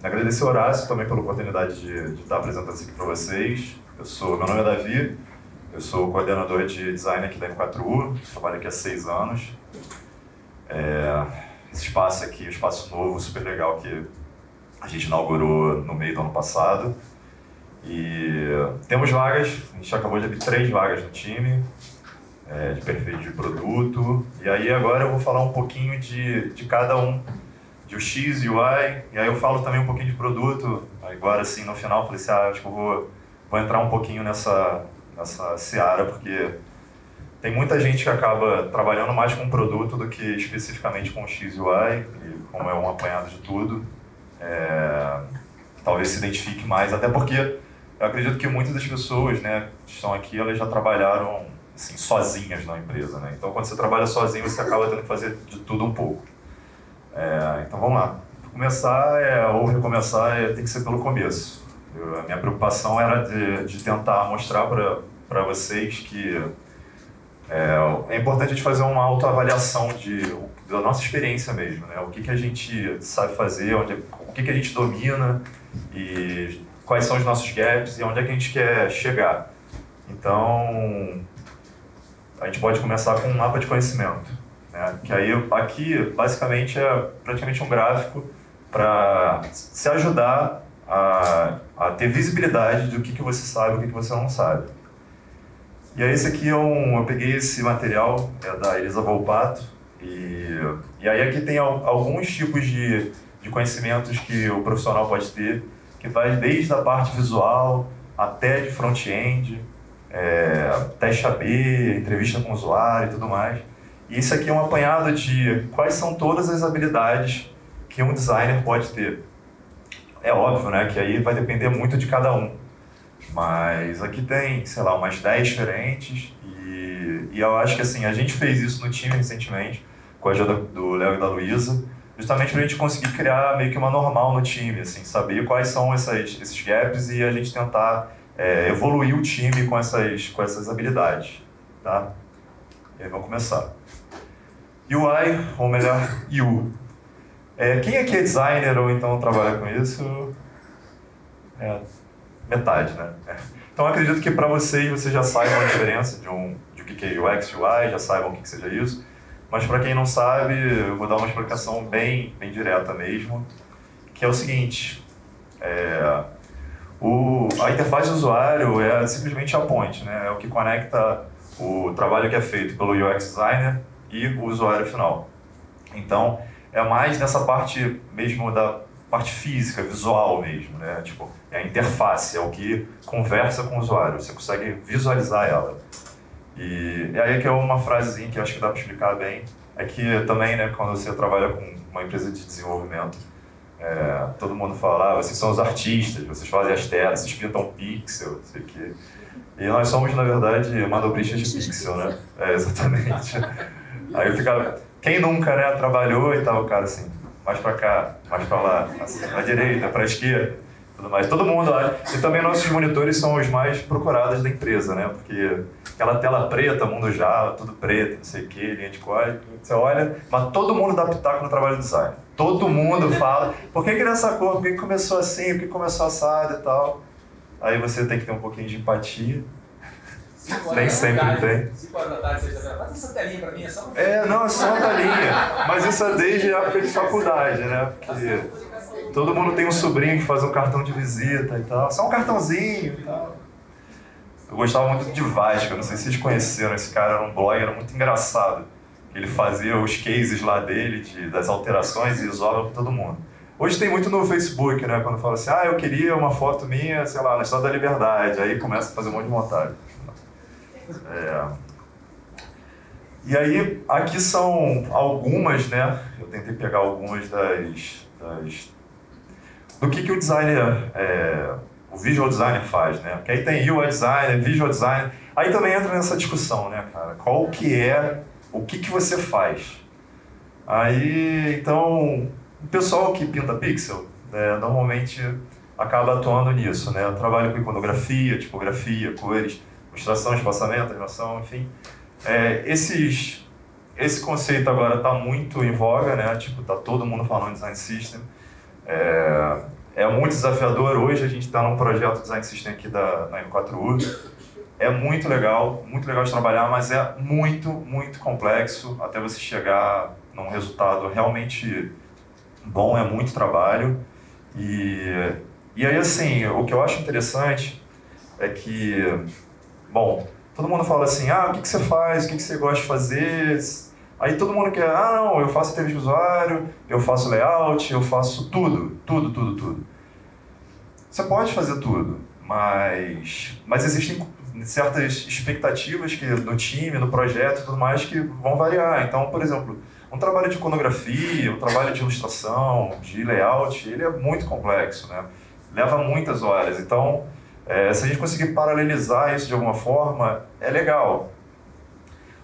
agradecer ao Horácio também pela oportunidade de estar apresentando isso aqui para vocês. Meu nome é Davi, eu sou coordenador de design aqui da M4U, trabalho aqui há 6 anos. Esse espaço aqui, um espaço novo, super legal, que a gente inaugurou no meio do ano passado. E temos vagas, a gente acabou de abrir 3 vagas no time, de perfil de produto. E aí agora eu vou falar um pouquinho de cada um, de UX, UI, e aí eu falo também um pouquinho de produto. Agora assim, no final, eu falei assim, acho que eu vou entrar um pouquinho nessa seara, porque tem muita gente que acaba trabalhando mais com produto do que especificamente com UX e UI, e como é um apanhado de tudo, talvez se identifique mais, até porque eu acredito que muitas das pessoas, né, que estão aqui, elas já trabalharam assim, sozinhas na empresa, né? Então, quando você trabalha sozinho, você acaba tendo que fazer de tudo um pouco. Então, vamos lá. Começar ou recomeçar tem que ser pelo começo. A minha preocupação era de tentar mostrar para vocês que é importante a gente fazer uma autoavaliação da nossa experiência mesmo, né? O que a gente sabe fazer, o que a gente domina e quais são os nossos gaps e onde é que a gente quer chegar. Então, a gente pode começar com um mapa de conhecimento, né? Que aí, aqui, basicamente, é praticamente um gráfico para se ajudar a ter visibilidade do que você sabe e o que você não sabe. E aí, esse aqui eu peguei esse material, da Elisa Volpato, e aí aqui tem alguns tipos de conhecimentos que o profissional pode ter, que vai desde a parte visual até de front-end, teste AB, entrevista com o usuário e tudo mais. E isso aqui é um apanhado de quais são todas as habilidades que um designer pode ter. É óbvio, né, que aí vai depender muito de cada um. Mas aqui tem, sei lá, umas 10 diferentes e eu acho que assim, a gente fez isso no time recentemente, com a ajuda do Léo e da Luísa, justamente para a gente conseguir criar meio que uma normal no time, assim, saber quais são esses gaps e a gente tentar evoluir o time com essas habilidades, tá? E aí vamos começar. UI, ou melhor, U. Quem aqui é designer ou então trabalha com isso? Metade, né? Então, eu acredito que para vocês já saibam a diferença de o que é UX e UI, já saibam o que seja isso. Mas para quem não sabe, eu vou dar uma explicação bem direta mesmo, que é o seguinte, a interface do usuário é simplesmente a ponte, né? É o que conecta o trabalho que é feito pelo UX designer e o usuário final. Então, é mais nessa parte mesmo da parte física, visual mesmo, né? Tipo, é a interface, é o que conversa com o usuário, você consegue visualizar ela. E aí que é uma frasezinha que eu acho que dá para explicar bem, é que também, né, quando você trabalha com uma empresa de desenvolvimento, todo mundo fala, vocês são os artistas, vocês fazem as telas, vocês pintam pixel, não sei o quê. E nós somos, na verdade, manobristas de pixel, né? Exatamente. Aí eu ficava, quem nunca, né, trabalhou e tal, cara, assim, mais pra cá, mais pra lá, assim, pra direita, pra esquerda, tudo mais. Todo mundo olha. E também nossos monitores são os mais procurados da empresa, né? Porque aquela tela preta, mundo Java, tudo preto, não sei o que, linha de código, você olha, mas todo mundo dá pitaco no trabalho de design. Todo mundo fala, por que nessa cor, por que começou assim, por que começou assado e tal. Aí você tem que ter um pouquinho de empatia. Nem sempre tem. 5 horas da tarde, 6 horas da tarde. Faz essa telinha pra mim, é só não, é só uma telinha. Mas isso é desde a época de faculdade, né? Porque todo mundo tem um sobrinho que faz um cartão de visita e tal. Só um cartãozinho e tal. Eu gostava muito de Vasco, não sei se vocês conheceram. Esse cara era um blog, era muito engraçado. Ele fazia os cases lá dele, das alterações e usava pra todo mundo. Hoje tem muito no Facebook, né? Quando fala assim, eu queria uma foto minha, sei lá, na Estátua da Liberdade. Aí começa a fazer um monte de montagem. E aí, aqui são algumas, né? Eu tentei pegar algumas do que o designer, o visual designer faz, né? Porque aí tem UI designer, visual designer. Aí também entra nessa discussão, né, cara? Qual que é, o que você faz? Aí, então, o pessoal que pinta pixel, né, normalmente acaba atuando nisso, né? Eu trabalho com iconografia, tipografia, cores, ilustração, espaçamento, animação, enfim. Esse conceito agora está muito em voga, né? Tipo, tá todo mundo falando de design system. é muito desafiador. Hoje a gente está num projeto de Design System aqui na M4U. É muito legal de trabalhar, mas é muito, muito complexo até você chegar num resultado realmente bom, é muito trabalho. E aí, assim, o que eu acho interessante é que, bom, todo mundo fala assim, o que você faz, o que você gosta de fazer? Aí todo mundo quer, não, eu faço entrevista de usuário, eu faço layout, eu faço tudo. Você pode fazer tudo, mas existem certas expectativas do time, do projeto e tudo mais que vão variar. Então, por exemplo, um trabalho de iconografia, um trabalho de ilustração, de layout, ele é muito complexo, né? Leva muitas horas. Então, se a gente conseguir paralelizar isso de alguma forma, é legal.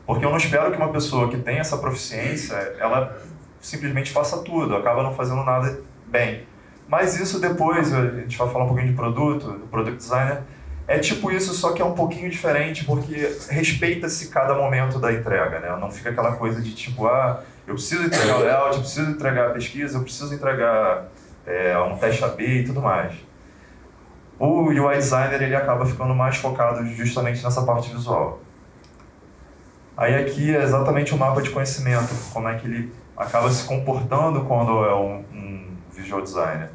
Porque eu não espero que uma pessoa que tem essa proficiência, ela simplesmente faça tudo, acaba não fazendo nada bem. Mas isso depois, a gente vai falar um pouquinho de produto, do Product Designer, é tipo isso, só que é um pouquinho diferente, porque respeita-se cada momento da entrega, né? Não fica aquela coisa de tipo, eu preciso entregar o layout, eu preciso entregar a pesquisa, eu preciso entregar um teste AB e tudo mais. O UI Designer, ele acaba ficando mais focado justamente nessa parte visual. Aí aqui é exatamente o mapa de conhecimento, como é que ele acaba se comportando quando é um visual designer.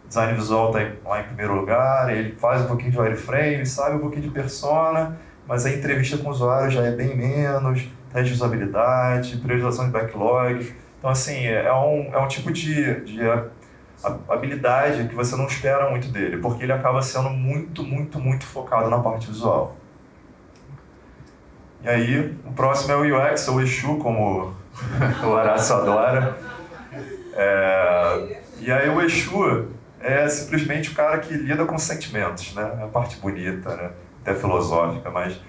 O design visual está lá em primeiro lugar, ele faz um pouquinho de wireframe, sabe um pouquinho de persona, mas a entrevista com o usuário já é bem menos, teste de usabilidade, priorização de backlog. Então, assim, é um tipo de habilidade que você não espera muito dele, porque ele acaba sendo muito, muito, muito focado na parte visual. E aí, o próximo é o UX, ou Exu, como o Horácio adora. E aí o Exu é simplesmente o cara que lida com sentimentos, né? É a parte bonita, né? Até filosófica, mas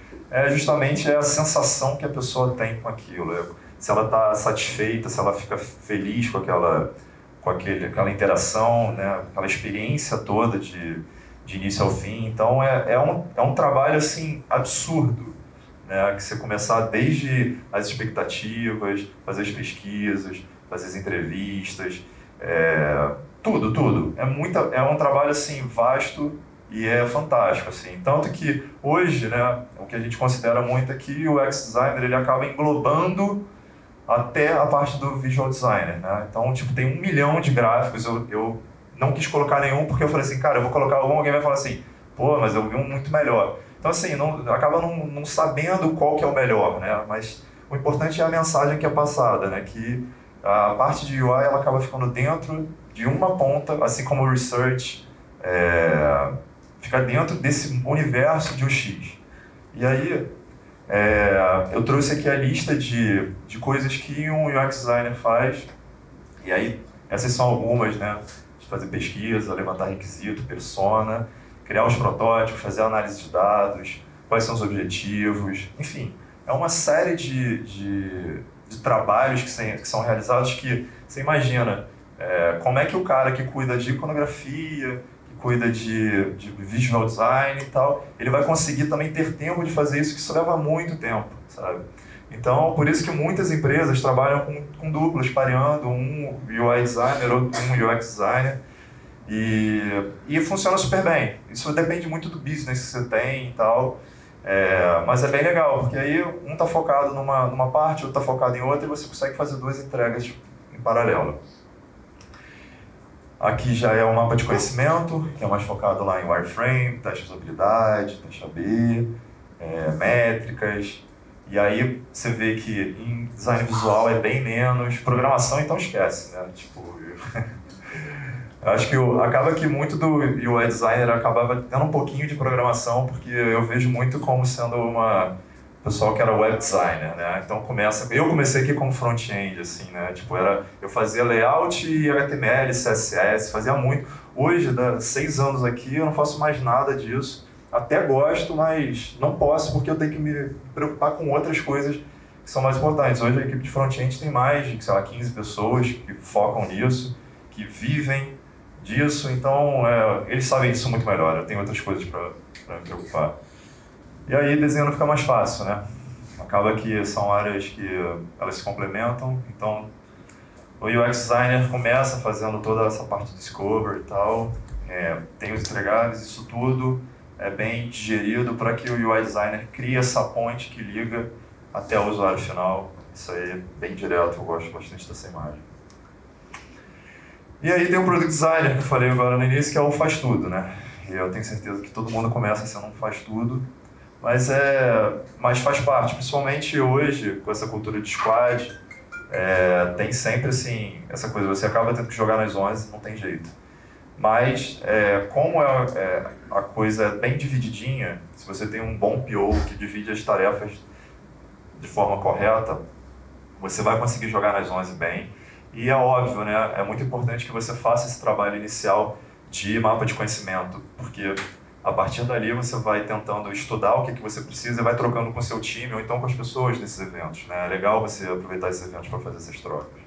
justamente a sensação que a pessoa tem com aquilo. Se ela está satisfeita, se ela fica feliz com aquela interação, né? Aquela experiência toda de início ao fim. Então é um trabalho assim, absurdo. Né, que você começar desde as expectativas, fazer as pesquisas, fazer as entrevistas, tudo. É um trabalho assim, vasto e é fantástico. Assim. Tanto que hoje, né, o que a gente considera muito é que o UX Designer ele acaba englobando até a parte do Visual Designer. Né? Então, tipo, tem 1 milhão de gráficos, eu não quis colocar nenhum porque eu falei assim, cara, eu vou colocar um, alguém vai falar assim, pô, mas eu vi um muito melhor. Então, assim, acaba não sabendo qual que é o melhor, né? Mas o importante é a mensagem que é passada, né? Que a parte de UI ela acaba ficando dentro de uma ponta, assim como o Research fica dentro desse universo de UX. E aí, eu trouxe aqui a lista de coisas que um UX Designer faz. E aí, essas são algumas, né? De fazer pesquisa, levantar requisito, persona, criar os protótipos, fazer a análise de dados, quais são os objetivos, enfim, é uma série de trabalhos que são realizados que você imagina como é que o cara que cuida de iconografia, que cuida de visual design e tal, ele vai conseguir também ter tempo de fazer isso, que isso leva muito tempo, sabe? Então, por isso que muitas empresas trabalham com duplas, pareando um UI designer ou um UX designer, e funciona super bem. Isso depende muito do business que você tem e tal, mas é bem legal, porque aí um está focado numa parte, outro está focado em outra, e você consegue fazer 2 entregas em paralelo. Aqui já é um mapa de conhecimento, que é mais focado lá em wireframe, teste de usabilidade, teste AB, métricas, e aí você vê que em design visual é bem menos, programação então esquece, né? Tipo, eu acho que acaba que muito do UI Designer acabava tendo um pouquinho de programação, porque eu vejo muito como sendo pessoal que era web designer, né? Então eu comecei aqui como front-end, assim, né? Tipo, eu fazia layout e HTML, CSS, fazia muito. Hoje, 6 anos aqui, eu não faço mais nada disso. Até gosto, mas não posso porque eu tenho que me preocupar com outras coisas que são mais importantes. Hoje a equipe de front-end tem mais de, sei lá, 15 pessoas que focam nisso, que vivem disso, então eles sabem isso muito melhor, eu tenho outras coisas para me preocupar. E aí desenho fica mais fácil, né? Acaba que são áreas que elas se complementam, então o UX Designer começa fazendo toda essa parte de discovery e tal, tem os entregáveis, isso tudo é bem digerido para que o UI Designer crie essa ponte que liga até o usuário final. Isso aí é bem direto, eu gosto bastante dessa imagem. E aí tem o Product Designer, que eu falei agora no início, que é o faz tudo, né? E eu tenho certeza que todo mundo começa sendo um faz tudo, mas faz parte, principalmente hoje, com essa cultura de squad, tem sempre assim, essa coisa, você acaba tendo que jogar nas 11, não tem jeito. Mas, como a coisa é bem divididinha, se você tem um bom PO que divide as tarefas de forma correta, você vai conseguir jogar nas 11 bem. E é óbvio, né? É muito importante que você faça esse trabalho inicial de mapa de conhecimento, porque a partir dali você vai tentando estudar o que você precisa e vai trocando com o seu time ou então com as pessoas nesses eventos, né? É legal você aproveitar esses eventos para fazer essas trocas.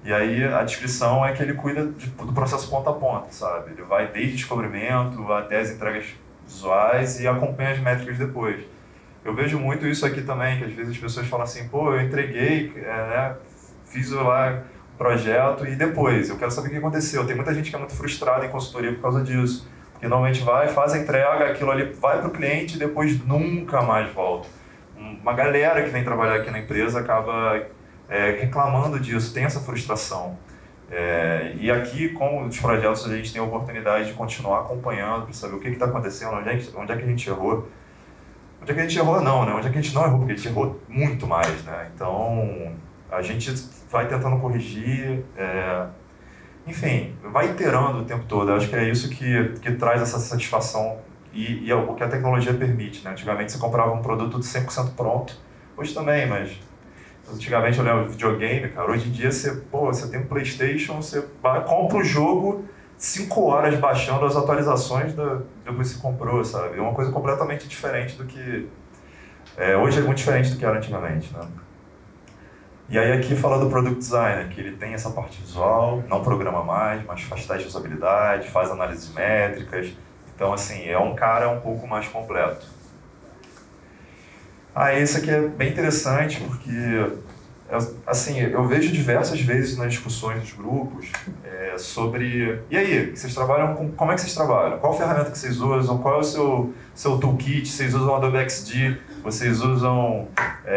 E aí a descrição é que ele cuida do processo ponta a ponta, sabe? Ele vai desde descobrimento até as entregas visuais e acompanha as métricas depois. Eu vejo muito isso aqui também, que às vezes as pessoas falam assim, pô, eu entreguei, né, fiz lá o projeto e depois, eu quero saber o que aconteceu. Tem muita gente que é muito frustrada em consultoria por causa disso, porque normalmente vai, faz a entrega, aquilo ali vai para o cliente e depois nunca mais volta. Uma galera que vem trabalhar aqui na empresa acaba reclamando disso, tem essa frustração. E aqui, com os projetos, a gente tem a oportunidade de continuar acompanhando para saber o que está acontecendo, onde é que a gente errou. Onde é que a gente errou não, né? Onde é que a gente não errou, porque a gente errou muito mais, né? Então, a gente vai tentando corrigir, enfim, vai iterando o tempo todo. Eu acho que é isso que traz essa satisfação e é o que a tecnologia permite, né? Antigamente você comprava um produto de 100% pronto, hoje também, mas antigamente eu lembro do videogame, cara, hoje em dia você tem um PlayStation, você compra o jogo 5 horas baixando as atualizações depois que você comprou, sabe? É uma coisa completamente diferente do que... hoje é muito diferente do que era antigamente, né? E aí aqui fala do Product Designer, que ele tem essa parte visual, não programa mais, mas faz teste de usabilidade, faz análise de métricas. Então, assim, é um cara um pouco mais completo. Esse aqui é bem interessante porque, assim, eu vejo diversas vezes nas discussões dos grupos sobre... E aí, vocês trabalham como é que vocês trabalham? Qual ferramenta que vocês usam? Qual é o seu toolkit? Vocês usam Adobe XD? Vocês usam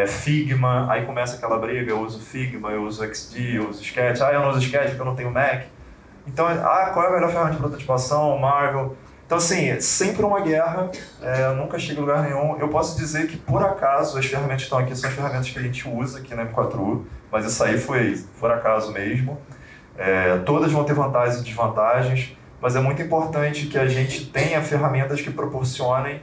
Figma? Aí começa aquela briga, eu uso Figma, eu uso XD, eu uso Sketch. Eu não uso Sketch porque eu não tenho Mac. Então, qual é a melhor ferramenta de prototipação? Marvel. Então, assim, é sempre uma guerra, nunca chega em lugar nenhum. Eu posso dizer que, por acaso, as ferramentas que estão aqui são as ferramentas que a gente usa aqui na M4U, mas isso aí foi por acaso mesmo. Todas vão ter vantagens e desvantagens, mas é muito importante que a gente tenha ferramentas que proporcionem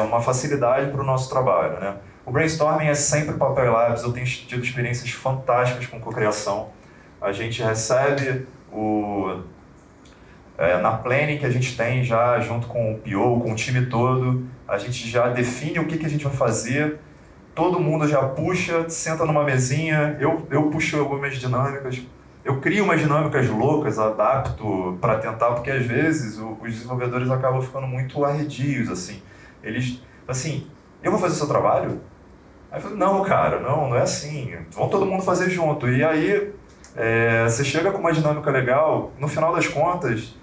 uma facilidade para o nosso trabalho, né? O brainstorming é sempre papel labs, eu tenho tido experiências fantásticas com cocriação. A gente recebe na planning que a gente tem já junto com o PO, com o time todo, a gente já define o que a gente vai fazer, todo mundo já puxa, senta numa mesinha, eu puxo algumas dinâmicas, eu crio umas dinâmicas loucas, adapto para tentar, porque às vezes os desenvolvedores acabam ficando muito arredios, assim. Eles, assim, eu vou fazer o seu trabalho? Aí eu falo, não, cara, não é assim, vamos todo mundo fazer junto. E aí, você chega com uma dinâmica legal, no final das contas,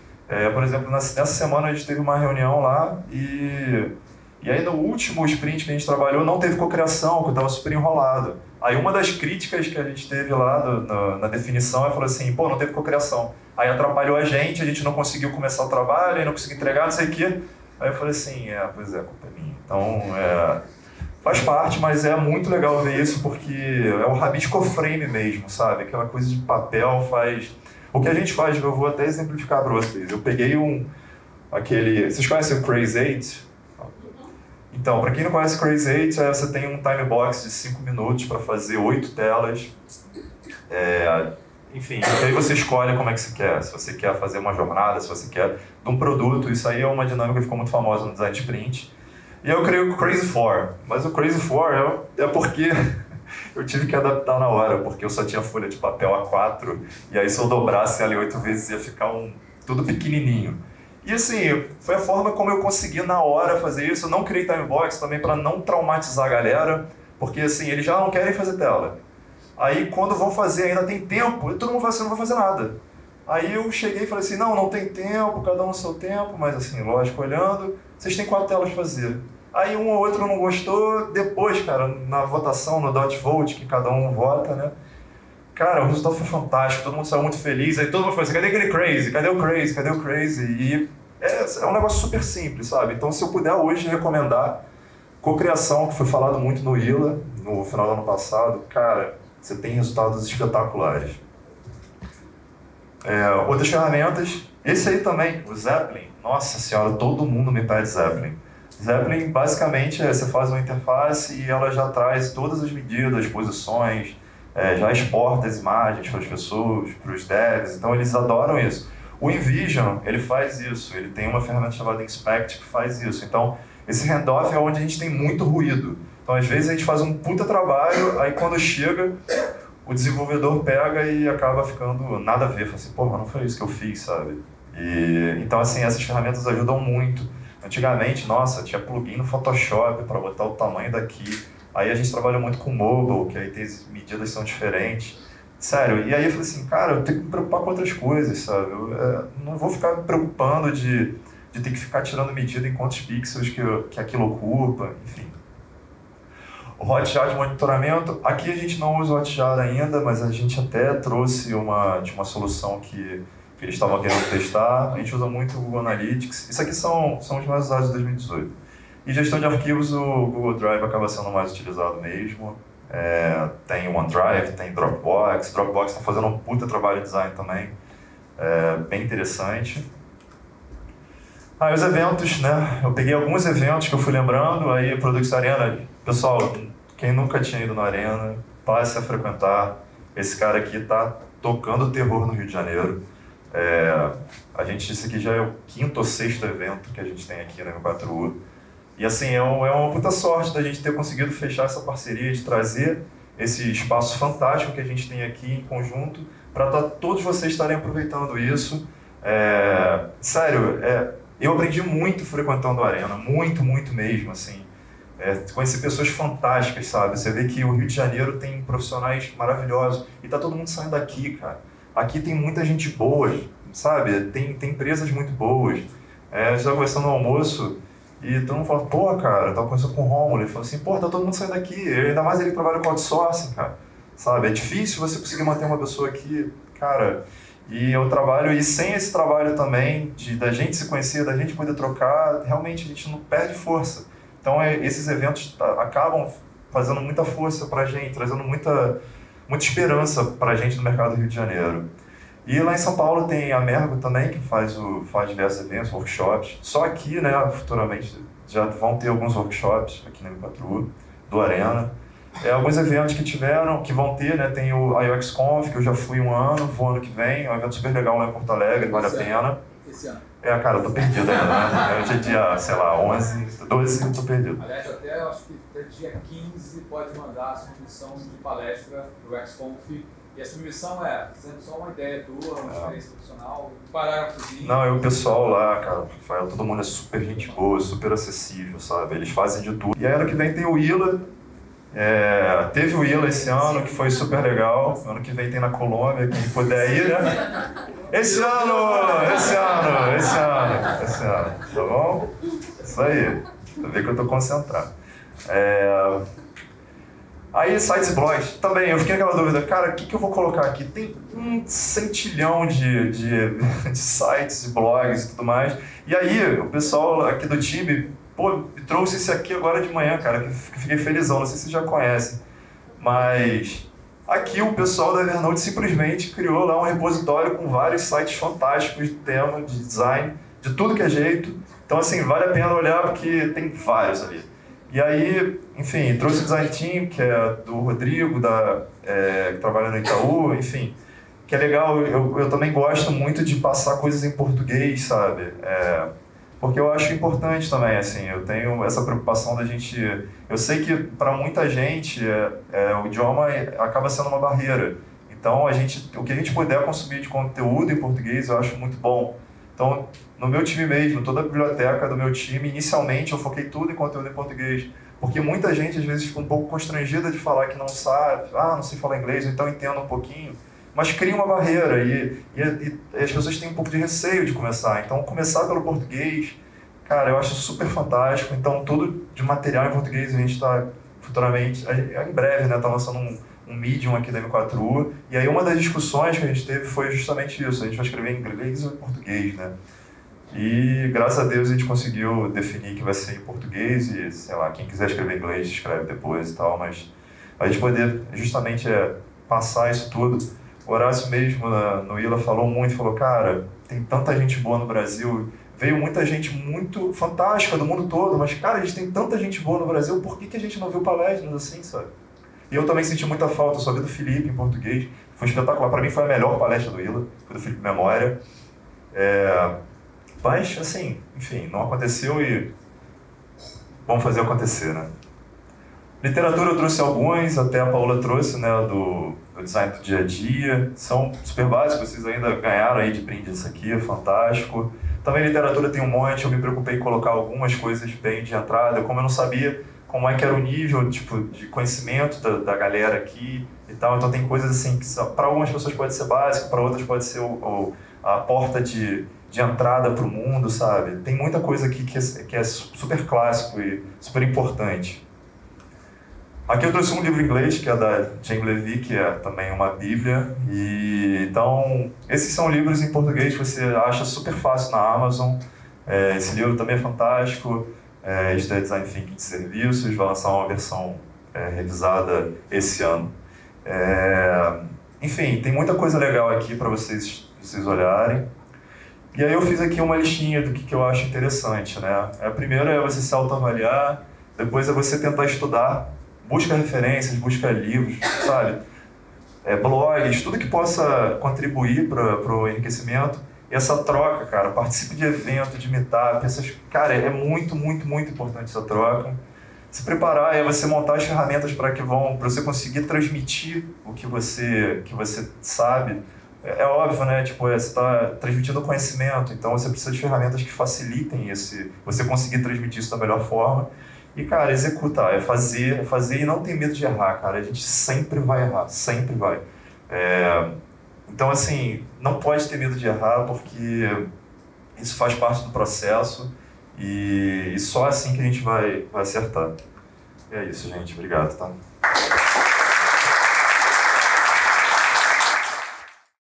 por exemplo, nessa semana a gente teve uma reunião lá e aí no último sprint que a gente trabalhou não teve cocriação, que eu estava super enrolado. Aí uma das críticas que a gente teve lá na definição é falar assim, pô, não teve cocriação. Aí atrapalhou a gente não conseguiu começar o trabalho, aí não conseguiu entregar, não sei o quê. Aí eu falei assim, pois é, a culpa é minha. Então, faz parte, mas é muito legal ver isso porque é o rabisco-frame mesmo, sabe? Aquela coisa de papel faz... O que a gente faz, eu vou até exemplificar para vocês. Eu peguei vocês conhecem o Crazy 8? Então, para quem não conhece o Crazy 8, você tem um time box de 5 minutos para fazer 8 telas. Enfim, e aí você escolhe como é que você quer. Se você quer fazer uma jornada, se você quer de um produto. Isso aí é uma dinâmica que ficou muito famosa no design sprint. E eu criei o Crazy 4. Mas o Crazy 4 é porque... eu tive que adaptar na hora, porque eu só tinha folha de papel A4, e aí se eu dobrasse ali 8 vezes ia ficar tudo pequenininho. E assim, foi a forma como eu consegui na hora fazer isso. Eu não criei timebox também para não traumatizar a galera, porque assim, eles já não querem fazer tela. Aí quando vão fazer ainda tem tempo, e todo mundo fala assim, não vai fazer nada. Aí eu cheguei e falei assim, não tem tempo, cada um no seu tempo, mas assim, lógico, olhando, vocês têm 4 telas para fazer. Aí um ou outro não gostou, depois, cara, na votação, no dot vote, que cada um vota, né? Cara, o resultado foi fantástico, todo mundo saiu muito feliz, aí todo mundo falou assim, cadê aquele crazy? Cadê o crazy? Cadê o crazy? E é um negócio super simples, sabe? Então se eu puder hoje recomendar, cocriação, que foi falado muito no ILA, no final do ano passado, cara, você tem resultados espetaculares. Outras ferramentas, esse aí também, o Zeppelin, nossa senhora, todo mundo me pede Zeppelin. Zeppelin, basicamente, você faz uma interface e ela já traz todas as medidas, posições, já exporta as imagens para as pessoas, para os devs, então eles adoram isso. O InVision, ele faz isso, ele tem uma ferramenta chamada Inspect que faz isso. Então, esse handoff é onde a gente tem muito ruído. Então, às vezes, a gente faz um puta trabalho, aí quando chega, o desenvolvedor pega e acaba ficando nada a ver. Fala assim, porra, não foi isso que eu fiz, sabe? Então, assim, essas ferramentas ajudam muito. Antigamente, nossa, tinha plugin no Photoshop para botar o tamanho daqui. Aí a gente trabalha muito com mobile, que aí tem medidas que são diferentes. Sério, e aí eu falei assim, cara, eu tenho que me preocupar com outras coisas, sabe? Eu não vou ficar me preocupando de ter que ficar tirando medida em quantos pixels que aquilo ocupa, enfim. O Hotjar de monitoramento, aqui a gente não usa o Hotjar ainda, mas a gente até trouxe uma solução que eles estavam querendo testar. A gente usa muito o Google Analytics. Isso aqui são os mais usados de 2018. E gestão de arquivos, o Google Drive acaba sendo mais utilizado mesmo. Tem o OneDrive, tem Dropbox. Dropbox está fazendo um puta trabalho de design também, bem interessante. Os eventos, né? Eu peguei alguns eventos que eu fui lembrando, aí Produx Arena, pessoal, quem nunca tinha ido na Arena, passe a frequentar. Esse cara aqui tá tocando terror no Rio de Janeiro. Esse aqui já é o 5º ou 6º evento que a gente tem aqui na M4U. E assim, é uma puta sorte da gente ter conseguido fechar essa parceria, de trazer esse espaço fantástico que a gente tem aqui em conjunto, para todos vocês estarem aproveitando isso. Sério, eu aprendi muito frequentando a Arena, muito mesmo, assim. Conheci pessoas fantásticas, sabe? Você vê que o Rio de Janeiro tem profissionais maravilhosos e tá todo mundo saindo daqui, cara. Aqui tem muita gente boa, sabe? Tem empresas muito boas. A gente estava conversando no almoço e todo mundo fala, pô, cara, eu tava conversando com o Rômulo, ele falou assim, pô, tá todo mundo saindo daqui, ainda mais ele que trabalha com outsourcing, cara, sabe? É difícil você conseguir manter uma pessoa aqui, cara, e eu trabalho, e sem esse trabalho também, da gente se conhecer, da gente poder trocar, realmente a gente não perde força. Então esses eventos acabam fazendo muita força pra gente, trazendo muita esperança pra gente no mercado do Rio de Janeiro. E lá em São Paulo tem a Mergo também, que faz diversos eventos, workshops. Só aqui, né, futuramente, já vão ter alguns workshops aqui na M4U, do Arena. Alguns eventos que vão ter, né, tem o IOX Conf, que eu já fui um ano, vou ano que vem, é um evento super legal lá em Porto Alegre, vale a pena. Esse ano. Cara, eu tô perdido ainda, né? Hoje é dia, sei lá, 11, 12, eu tô perdido. Aliás, eu acho que até dia 15 pode mandar a submissão de palestra pro XConf. E a submissão sendo só uma ideia tua, uma experiência profissional, um parágrafozinho. Não, o pessoal lá, cara, Rafael, todo mundo é super gente boa, super acessível, sabe? Eles fazem de tudo. E aí, ano que vem tem o ILA. Teve o ILA esse ano, que foi super legal. Ano que vem tem na Colômbia, quem puder ir, né? Esse ano, tá bom? Isso aí, pra ver que eu tô concentrado. Aí, sites e blogs, também, eu fiquei naquela dúvida, cara, o que eu vou colocar aqui? Tem um centilhão de sites e blogs e tudo mais. E aí, o pessoal aqui do time, pô, me trouxe esse aqui agora de manhã, cara, que fiquei felizão, não sei se vocês já conhecem. Mas aqui o pessoal da Evernote simplesmente criou lá um repositório com vários sites fantásticos de tema, de design, de tudo que é jeito. Então, assim, vale a pena olhar porque tem vários ali. E aí, enfim, trouxe o Design Team, que é do Rodrigo, que trabalha no Itaú, enfim, que é legal. Eu também gosto muito de passar coisas em português, sabe? Porque eu acho importante também, assim, eu tenho essa preocupação da gente... Eu sei que para muita gente o idioma acaba sendo uma barreira. Então, o que a gente puder consumir de conteúdo em português eu acho muito bom. Então, no meu time mesmo, toda a biblioteca do meu time, inicialmente eu foquei tudo em conteúdo em português. Porque muita gente às vezes fica um pouco constrangida de falar que não sabe, não sei falar inglês, ou então entendo um pouquinho. mas cria uma barreira e as pessoas têm um pouco de receio de começar. Então, começar pelo português, cara, eu acho super fantástico. Então, tudo de material em português a gente está futuramente, em breve, né, tá lançando um Medium aqui da M4U. E aí uma das discussões que a gente teve foi justamente isso. A gente vai escrever em inglês ou em português, né? E graças a Deus a gente conseguiu definir que vai ser em português e, sei lá, quem quiser escrever em inglês escreve depois e tal, mas a gente poder justamente passar isso tudo. O Horácio mesmo no ILA falou muito, falou, cara, tem tanta gente boa no Brasil, veio muita gente muito fantástica do mundo todo, mas cara, a gente tem tanta gente boa no Brasil, por que a gente não viu palestras assim, sabe? E eu também senti muita falta, eu só vi do Felipe em português, foi espetacular, para mim foi a melhor palestra do ILA, foi do Felipe Memória. Mas, assim, enfim, não aconteceu e vamos fazer acontecer, né? Literatura eu trouxe alguns, até a Paula trouxe, né, do design do dia a dia. São super básicos, vocês ainda ganharam aí de brinde isso aqui, é fantástico. Também literatura tem um monte, eu me preocupei em colocar algumas coisas bem de entrada, como eu não sabia como é que era o nível tipo, de conhecimento da galera aqui e tal. Então tem coisas assim que para algumas pessoas pode ser básico, para outras pode ser a porta de entrada para o mundo, sabe? Tem muita coisa aqui que é super clássico e super importante. Aqui eu trouxe um livro em inglês, que é da Jane Levy, que é também uma bíblia. E, então, esses são livros em português que você acha super fácil na Amazon. Esse livro também é fantástico. Este é Design Thinking de Serviços, vai lançar uma versão revisada esse ano. Enfim, tem muita coisa legal aqui para vocês olharem. E aí eu fiz aqui uma listinha do que eu acho interessante, né? A primeira é você se autoavaliar, depois é você tentar estudar, busca referências, busca livros, sabe? Blogs, tudo que possa contribuir para o enriquecimento. E essa troca, cara, participe de evento, de meetup, cara, é muito, muito, muito importante essa troca. Se preparar é você montar as ferramentas para você conseguir transmitir o que você sabe. É óbvio, né? Tipo, você está transmitindo conhecimento, então você precisa de ferramentas que facilitem você conseguir transmitir isso da melhor forma. E, cara, executar, é fazer e não ter medo de errar, cara. A gente sempre vai errar, sempre vai. Então, assim, não pode ter medo de errar, porque isso faz parte do processo e só assim que a gente vai acertar. E é isso, gente. Obrigado, tá?